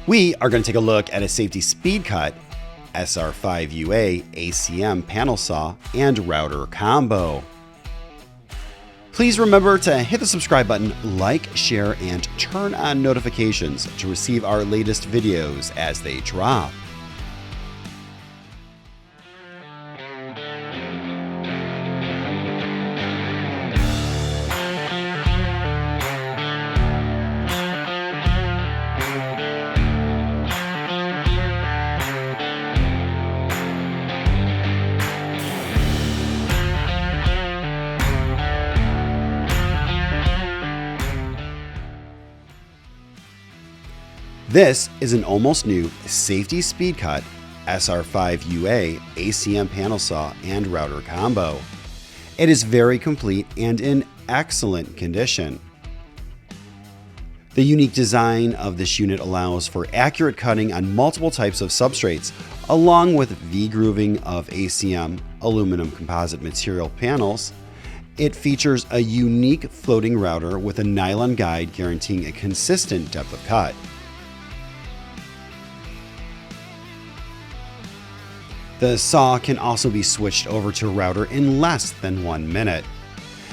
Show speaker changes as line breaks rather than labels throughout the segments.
We are going to take a look at a safety speed cut, SR5UA ACM panel saw, and router combo. Please remember to hit the subscribe button, like, share, and turn on notifications to receive our latest videos as they drop. This is an almost new safety speed cut SR5UA ACM panel saw and router combo. It is very complete and in excellent condition. The unique design of this unit allows for accurate cutting on multiple types of substrates, along with V-grooving of ACM aluminum composite material panels. It features a unique floating router with a nylon guide guaranteeing a consistent depth of cut. The saw can also be switched over to a router in less than 1 minute.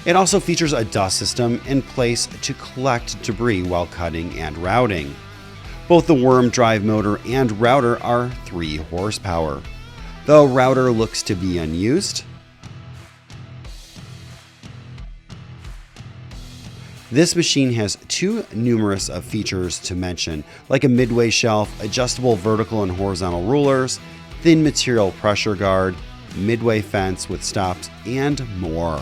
It also features a dust system in place to collect debris while cutting and routing. Both the worm drive motor and router are 3 horsepower. The router looks to be unused. This machine has too numerous of features to mention, like a midway shelf, adjustable vertical and horizontal rulers, thin material pressure guard, midway fence with stops, and more.